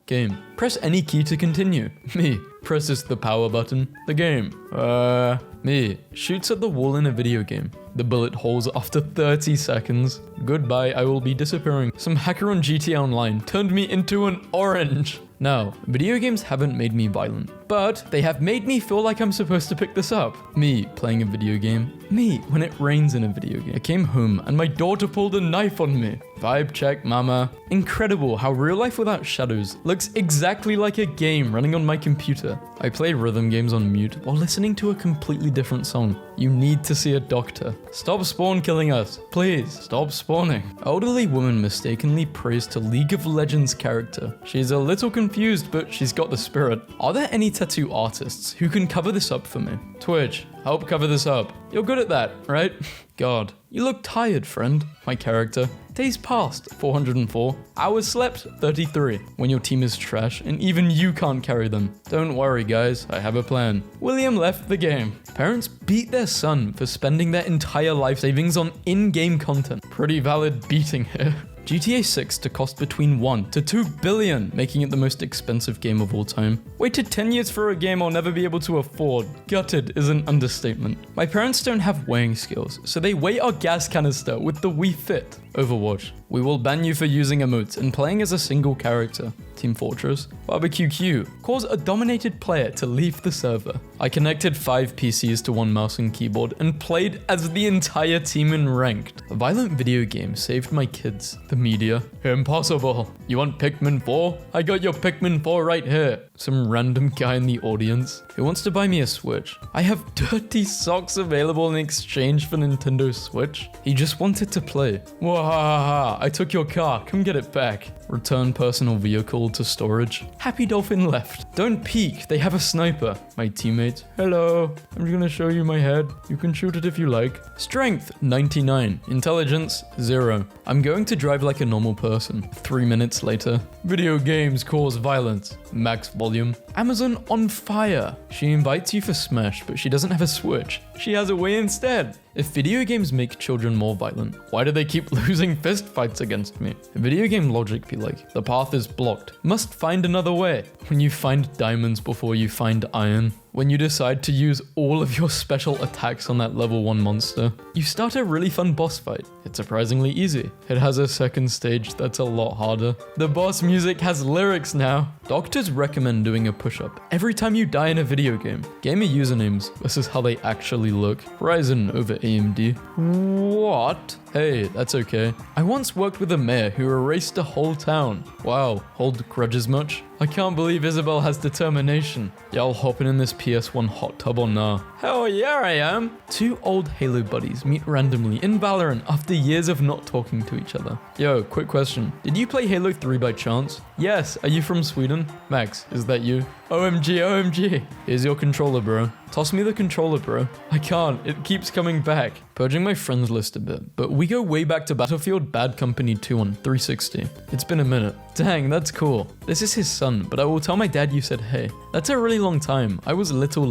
Game. Press any key to continue. Me. Presses the power button. The game. Me. Shoots at the wall in a video game. The bullet holes after 30 seconds. Goodbye, I will be disappearing. Some hacker on GTA Online turned me into an orange. Now, video games haven't made me violent, but they have made me feel like I'm supposed to pick this up. Me playing a video game. Me when it rains in a video game. I came home and my daughter pulled a knife on me. Vibe check, mama. Incredible how real life without shadows looks exactly like a game running on my computer. I play rhythm games on mute while listening to a completely different song. You need to see a doctor. Stop spawn killing us. Please, stop spawning. Elderly woman mistakenly prays to League of Legends character. She's a little confused, but she's got the spirit. Are there any tattoo artists who can cover this up for me? Twitch, help cover this up. You're good at that, right? God, you look tired, friend. My character. Days passed, 404. Hours slept, 33. When your team is trash and even you can't carry them. Don't worry, guys, I have a plan. William left the game. Parents beat their son for spending their entire life savings on in-game content. Pretty valid beating here. GTA 6 to cost between 1 to 2 billion, making it the most expensive game of all time. Waited 10 years for a game I'll never be able to afford. Gutted is an understatement. My parents don't have weighing skills, so they weigh our gas canister with the Wii Fit. Overwatch. We will ban you for using emotes and playing as a single character. Team Fortress. Barbecue Q. Cause a dominated player to leave the server. I connected 5 PCs to 1 mouse and keyboard and played as the entire team in ranked. A violent video game saved my kids. The media. Impossible. You want Pikmin 4? I got your Pikmin 4 right here. Some random guy in the audience who wants to buy me a Switch. I have dirty socks available in exchange for Nintendo Switch. He just wanted to play. Wahaha, I took your car, come get it back. Return personal vehicle to storage. Happy Dolphin left. Don't peek, they have a sniper. My teammate. Hello, I'm just gonna show you my head. You can shoot it if you like. Strength, 99. Intelligence, 0. I'm going to drive like a normal person. 3 minutes later. Video games cause violence. Max volume. Amazon on fire. She invites you for Smash, but she doesn't have a Switch. She has a way instead. If video games make children more violent, why do they keep losing fist fights against me? Video game logic be like, the path is blocked. Must find another way. When you find diamonds before you find iron. When you decide to use all of your special attacks on that level 1 monster, you start a really fun boss fight. It's surprisingly easy. It has a second stage that's a lot harder. The boss music has lyrics now. Doctors recommend doing a push-up every time you die in a video game. Gamer usernames versus how they actually look. Ryzen over AMD. What? Hey, that's okay. I once worked with a mayor who erased a whole town. Wow, hold grudges much? I can't believe Isabel has determination. Y'all hopping in this PS1 hot tub or nah? Hell yeah, I am. 2 old Halo buddies meet randomly in Valorant after years of not talking to each other. Yo, quick question. Did you play Halo 3 by chance? Yes, are you from Sweden? Max, is that you? OMG, OMG. Here's your controller, bro. Toss me the controller, bro. I can't, it keeps coming back. Purging my friends list a bit, but we go way back to Battlefield Bad Company 2 on 360. It's been a minute. Dang, that's cool. This is his son, but I will tell my dad you said hey. That's a really long time. I was little.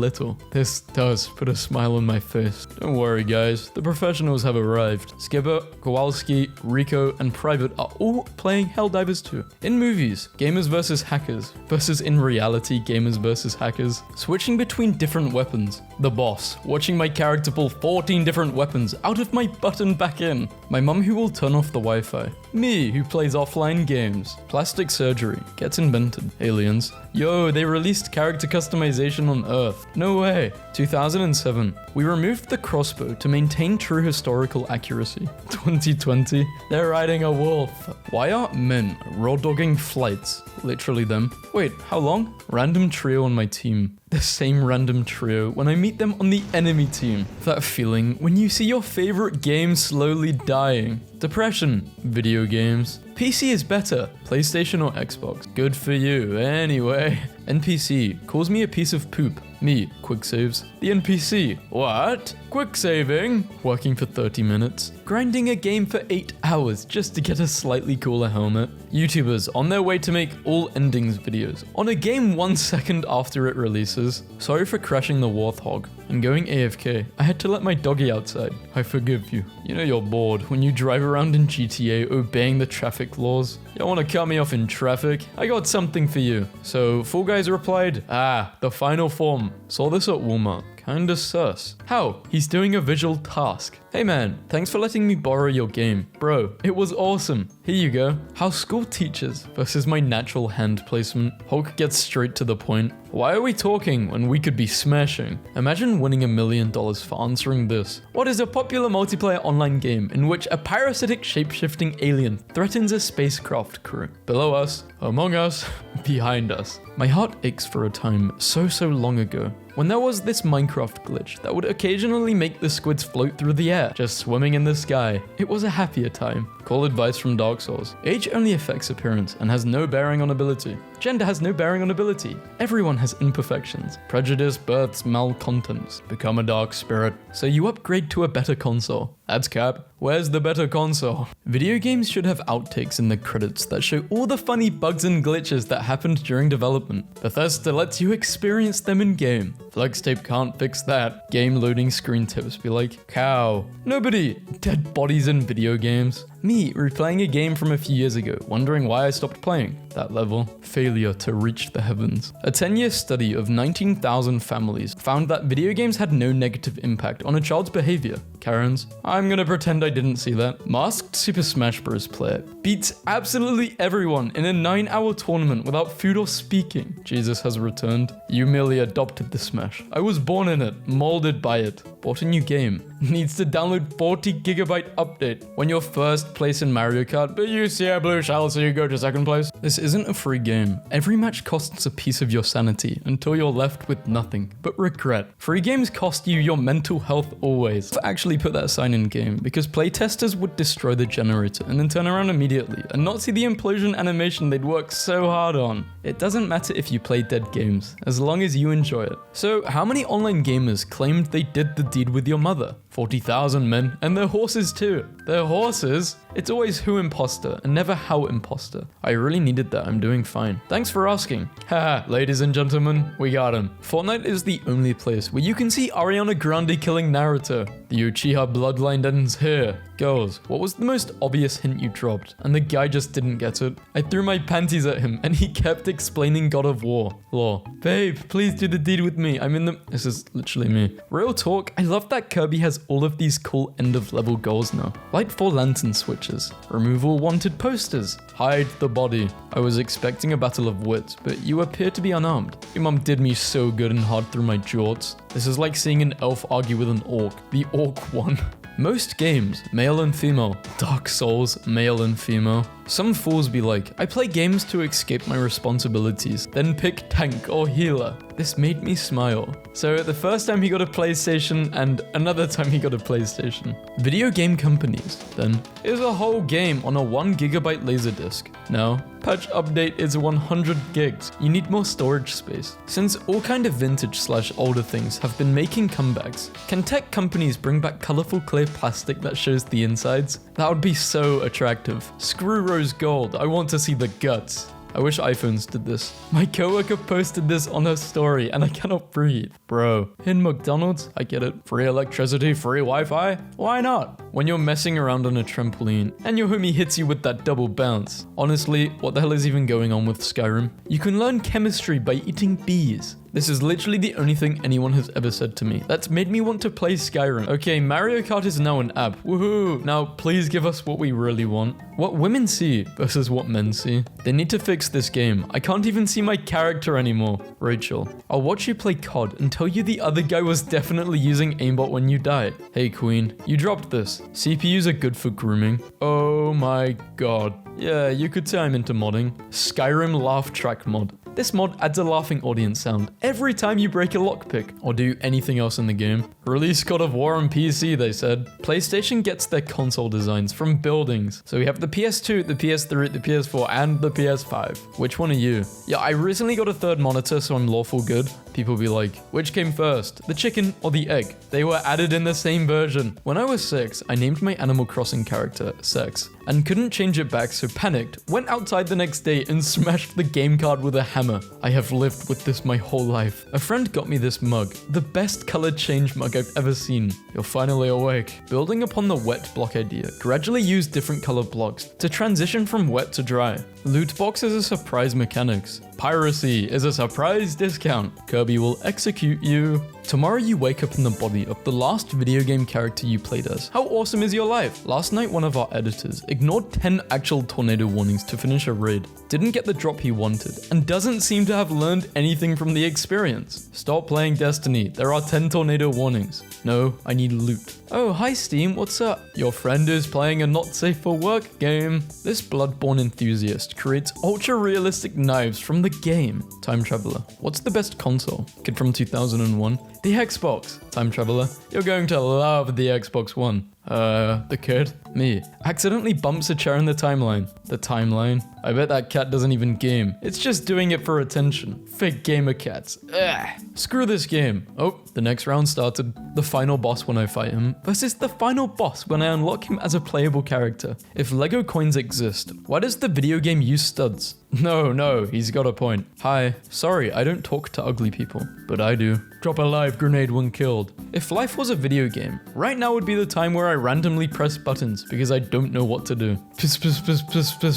This does put a smile on my face. Don't worry, guys. The professionals have arrived. Skipper, Kowalski, Rico, and Private are all playing Helldivers 2. In movies, gamers versus hackers, versus in reality, gamers versus hackers. Switching between different weapons. The boss, watching my character pull 14 different weapons out of my butt and back in. My mum who will turn off the Wi-Fi. Me who plays offline games. Plastic surgery gets invented. Aliens. Yo, they released character customization on Earth. No way. 2007. We removed the crossbow to maintain true historical accuracy. 2020. They're riding a wolf. Why are men raw dogging flights? Literally them. Wait, how long? Random trio on my team. The same random trio when I meet them on the enemy team. That feeling when you see your favorite game slowly dying. Depression. Video games. PC is better. PlayStation or Xbox. Good for you. Anyway. NPC calls me a piece of poop. Me, quick saves. The NPC, what? Quick saving? Working for 30 minutes. Grinding a game for 8 hours just to get a slightly cooler helmet. YouTubers on their way to make all endings videos on a game 1 second after it releases. Sorry for crashing the Warthog and going AFK. I had to let my doggy outside. I forgive you. You know you're bored when you drive around in GTA obeying the traffic traffic laws. You wanna cut me off in traffic? I got something for you. So Fall Guys replied, the final form. Saw this at Walmart. Kinda sus. How? He's doing a visual task. Hey man, thanks for letting me borrow your game. Bro, it was awesome. Here you go. How school teaches versus my natural hand placement. Hulk gets straight to the point. Why are we talking when we could be smashing? Imagine winning $1 million for answering this. What is a popular multiplayer online game in which a parasitic shape-shifting alien threatens a spacecraft crew? Below us, among us, behind us. My heart aches for a time so long ago when there was this Minecraft glitch that would occasionally make the squids float through the air, just swimming in the sky. It was a happier time. Call advice from Dark Souls. Age only affects appearance and has no bearing on ability. Gender has no bearing on ability. Everyone has imperfections. Prejudice births malcontents. Become a dark spirit. So you upgrade to a better console. That's cap. Where's the better console? Video games should have outtakes in the credits that show all the funny bugs and glitches that happened during development. Bethesda lets you experience them in game. Flex tape can't fix that. Game loading screen tips be like, cow. Nobody. Dead bodies in video games. Me replaying a game from a few years ago, wondering why I stopped playing. That level. Failure to reach the heavens. A 10-year study of 19,000 families found that video games had no negative impact on a child's behavior. Karens. I'm gonna pretend I didn't see that. Masked Super Smash Bros. Player beats absolutely everyone in a 9-hour tournament without food or speaking. Jesus has returned. You merely adopted the Smash. I was born in it, molded by it. Bought a new game. Needs to download 40 gigabyte update. When you're first place in Mario Kart, but you see a blue shell so you go to second place. This isn't a free game. Every match costs a piece of your sanity until you're left with nothing but regret. Free games cost you your mental health always. Actually put that sign in game because playtesters would destroy the generator and then turn around immediately and not see the implosion animation they'd worked so hard on. It doesn't matter if you play dead games, as long as you enjoy it. So how many online gamers claimed they did the deed with your mother? 40,000 men, and their horses too. Their horses? It's always who imposter, and never how imposter. I really needed that, I'm doing fine. Thanks for asking. Haha, ladies and gentlemen, we got him. Fortnite is the only place where you can see Ariana Grande killing Naruto. The Uchiha bloodline ends here. Girls, what was the most obvious hint you dropped? And the guy just didn't get it. I threw my panties at him, and he kept explaining God of War. Lore. Babe, please do the deed with me. I'm in the... This is literally me. Real talk, I love that Kirby has all of these cool end-of-level goals now. Light 4 lantern switches. Remove all wanted posters. Hide the body. I was expecting a battle of wits, but you appear to be unarmed. Your mom did me so good and hard through my jorts. This is like seeing an elf argue with an orc. The orc one. Most games, male and female. Dark Souls, male and female. Some fools be like, I play games to escape my responsibilities, then pick tank or healer. This made me smile. So the first time he got a PlayStation and another time he got a PlayStation. Video game companies, then, is a whole game on a 1 gigabyte laserdisc. No. Patch update is 100 gigs. You need more storage space. Since all kind of vintage/older things have been making comebacks, can tech companies bring back colorful clear plastic that shows the insides? That would be so attractive. Screw rose gold, I want to see the guts. I wish iPhones did this. My coworker posted this on her story and I cannot breathe. Bro, in McDonald's, I get it. Free electricity, free Wi-Fi? Why not? When you're messing around on a trampoline and your homie hits you with that double bounce. Honestly, what the hell is even going on with Skyrim? You can learn chemistry by eating bees. This is literally the only thing anyone has ever said to me. That's made me want to play Skyrim. Okay, Mario Kart is now an app. Woohoo! Now, please give us what we really want. What women see versus what men see. They need to fix this game. I can't even see my character anymore. Rachel, I'll watch you play COD and tell you the other guy was definitely using aimbot when you died. Hey queen, you dropped this. CPUs are good for grooming. Oh my god. Yeah, you could say I'm into modding. Skyrim laugh track mod. This mod adds a laughing audience sound every time you break a lockpick or do anything else in the game. Release God of War on PC, they said. PlayStation gets their console designs from buildings. So we have the PS2, the PS3, the PS4, and the PS5. Which one are you? Yeah, I recently got a third monitor, so I'm lawful good. People be like, which came first, the chicken or the egg? They were added in the same version. When I was 6, I named my Animal Crossing character Sex and couldn't change it back, so panicked, went outside the next day and smashed the game card with a hammer. I have lived with this my whole life. A friend got me this mug, the best colored change mug I've ever seen. You're finally awake. Building upon the wet block idea, gradually use different color blocks to transition from wet to dry. Loot boxes are surprise mechanics. Piracy is a surprise discount. Kirby will execute you. Tomorrow you wake up in the body of the last video game character you played as. How awesome is your life? Last night one of our editors ignored 10 actual tornado warnings to finish a raid, didn't get the drop he wanted, and doesn't seem to have learned anything from the experience. Stop playing Destiny, there are 10 tornado warnings. No, I need loot. Oh, hi Steam, what's up? Your friend is playing a not safe for work game. This Bloodborne enthusiast creates ultra realistic knives from the game. Time Traveler. What's the best console? Kid from 2001. The Xbox. Time Traveler. You're going to love the Xbox One. The kid? Me. Accidentally bumps a chair in the timeline. The timeline? I bet that cat doesn't even game. It's just doing it for attention. Fake gamer cats. Ugh. Screw this game. Oh, the next round started. The final boss when I fight him versus the final boss when I unlock him as a playable character. If Lego coins exist, why does the video game use studs? No, he's got a point. Hi, sorry, I don't talk to ugly people, but I do. Drop a live grenade when killed. If life was a video game, right now would be the time where I randomly press buttons because I don't know what to do. Piss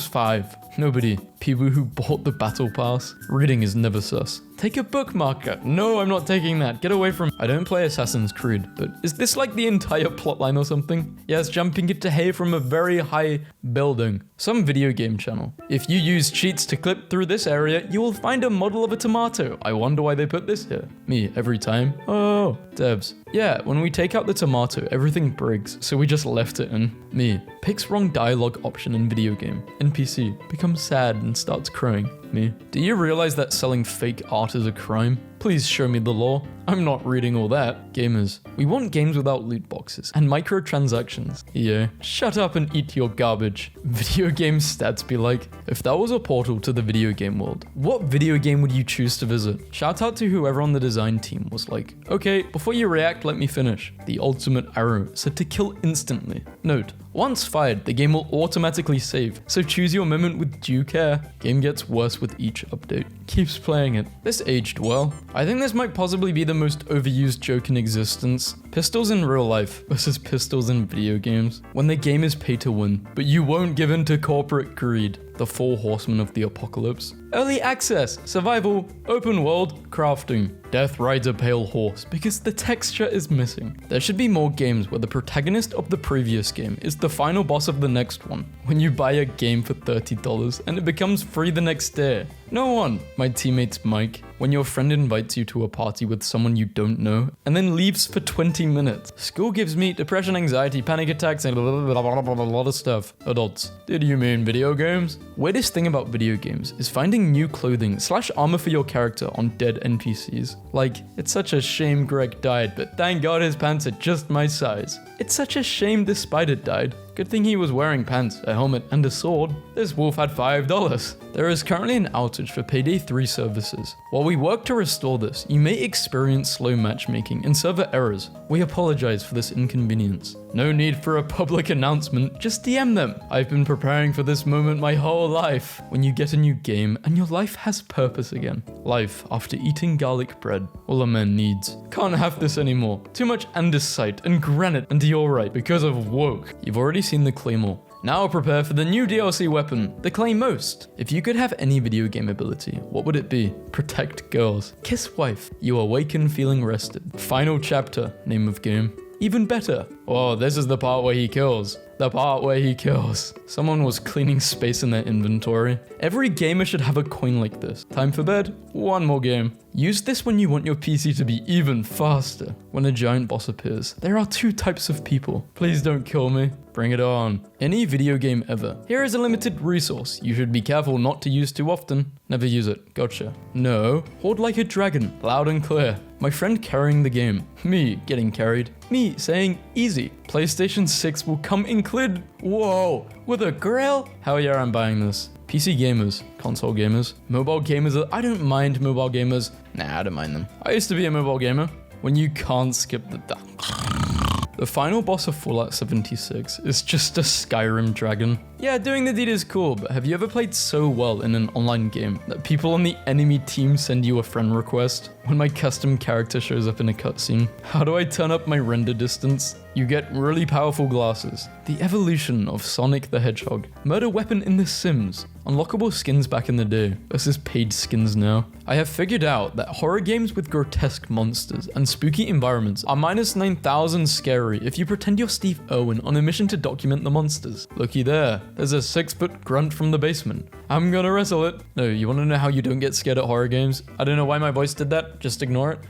5. Nobody. People who bought the battle pass. Reading is never sus. Take a bookmarker. No, I'm not taking that. Get away from... I don't play Assassin's Creed, but is this like the entire plotline or something? Yes, jumping into hay from a very high building. Some video game channel. If you use cheats to clip through this area, you will find a model of a tomato. I wonder why they put this here. Me, every time. Oh, devs. Yeah, when we take out the tomato, everything breaks, so we just left it in. Me, picks wrong dialogue option in video game. NPC, becomes sad and starts crying. Me. Do you realize that selling fake art is a crime? Please show me the law. I'm not reading all that. Gamers. We want games without loot boxes and microtransactions. EA. Shut up and eat your garbage. Video game stats be like, if that was a portal to the video game world, what video game would you choose to visit? Shout out to whoever on the design team was like, okay, before you react, let me finish. The ultimate arrow said to kill instantly. Note, once fired, the game will automatically save, so choose your moment with due care. Game gets worse with each update. Keeps playing it. This aged well. I think this might possibly be the most overused joke in existence. Pistols in real life versus pistols in video games. When the game is pay to win, but you won't give in to corporate greed. The 4 horsemen of the apocalypse. Early access, survival, open world, crafting. Death rides a pale horse because the texture is missing. There should be more games where the protagonist of the previous game is the final boss of the next one. When you buy a game for $30 and it becomes free the next day. No one. My teammate's Mike. When your friend invites you to a party with someone you don't know and then leaves for 20 minutes. School gives me depression, anxiety, panic attacks, and a lot of stuff. Adults. Did you mean video games? Weirdest thing about video games is finding new clothing / armor for your character on dead NPCs. Like, it's such a shame Greg died, but thank God his pants are just my size. It's such a shame this spider died. Good thing he was wearing pants, a helmet, and a sword. This wolf had $5. There is currently an outage for Payday 3 services. While we work to restore this, you may experience slow matchmaking and server errors. We apologize for this inconvenience. No need for a public announcement, just DM them. I've been preparing for this moment my whole life. When you get a new game and your life has purpose again. Life after eating garlic bread. All a man needs. Can't have this anymore. Too much andesite and granite and diorite because of woke. You've already seen the Claymore. Now prepare for the new DLC weapon, the Claymost. If you could have any video game ability, what would it be? Protect girls. Kiss wife. You awaken feeling rested. Final chapter, name of game. Even better. Oh, this is the part where he kills. The part where he kills. Someone was cleaning space in their inventory. Every gamer should have a coin like this. Time for bed? One more game. Use this when you want your PC to be even faster. When a giant boss appears, there are 2 types of people. Please don't kill me. Bring it on. Any video game ever. Here is a limited resource. You should be careful not to use too often. Never use it. Gotcha. No. Hoard like a dragon. Loud and clear. My friend carrying the game. Me getting carried. Me saying easy. PlayStation 6 will come included. Whoa. With a grail? Hell yeah, I'm buying this. PC gamers, console gamers, mobile gamers. I don't mind mobile gamers. Nah, I don't mind them. I used to be a mobile gamer. When you can't skip the final boss of Fallout 76 is just a Skyrim dragon. Yeah, doing the deed is cool, but have you ever played so well in an online game that people on the enemy team send you a friend request when my custom character shows up in a cutscene? How do I turn up my render distance? You get really powerful glasses. The evolution of Sonic the Hedgehog. Murder weapon in The Sims. Unlockable skins back in the day versus paid skins now. I have figured out that horror games with grotesque monsters and spooky environments are minus 9,000 scary if you pretend you're Steve Irwin on a mission to document the monsters. Looky there, there's a 6-foot grunt from the basement. I'm gonna wrestle it. No, you wanna know how you don't get scared at horror games? I don't know why my voice did that, just ignore it.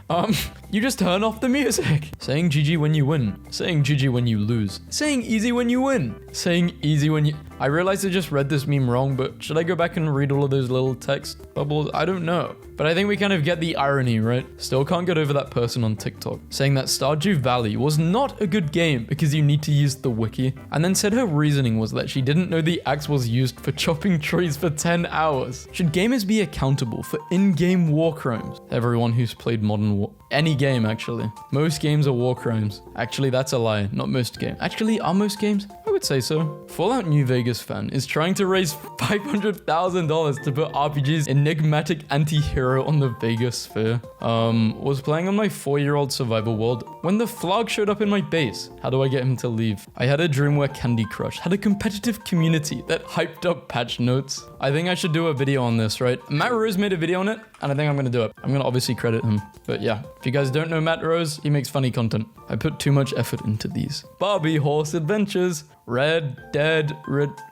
You just turn off the music. Saying GG when you win. Saying GG when you lose. Saying easy when you win. Saying easy when you... I realized I just read this meme wrong, but should I go back and read all of those little text bubbles? I don't know. But I think we kind of get the irony, right? Still can't get over that person on TikTok saying that Stardew Valley was not a good game because you need to use the wiki, and then said her reasoning was that she didn't know the axe was used for chopping trees for 10 hours. Should gamers be accountable for in-game war crimes? Everyone who's played Modern War... Any game, actually. Most games are war crimes. Actually, that's a lie. Not most games. Actually, are most games? I would say so. Fallout New Vegas fan is trying to raise $500,000 to put RPG's enigmatic anti-hero on the Vegas sphere. Was playing on my 4-year-old survival world when the Flarg showed up in my base. How do I get him to leave? I had a dream where Candy Crush had a competitive community that hyped up patch notes. I think I should do a video on this, right? Matt Rose made a video on it, and I think I'm gonna do it. I'm gonna obviously credit him. But yeah, if you guys don't know Matt Rose, he makes funny content. I put too much effort into these. Barbie Horse Adventures. Red Dead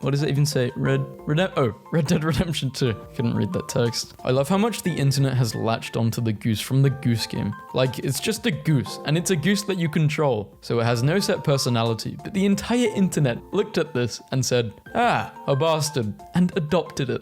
what does it even say? Red Dead Redemption 2. Couldn't read that text. I love how much the internet has latched onto the goose from the Goose Game. Like, it's just a goose, and it's a goose that you control, so it has no set personality, but the entire internet looked at this and said, ah, a bastard, and adopted it.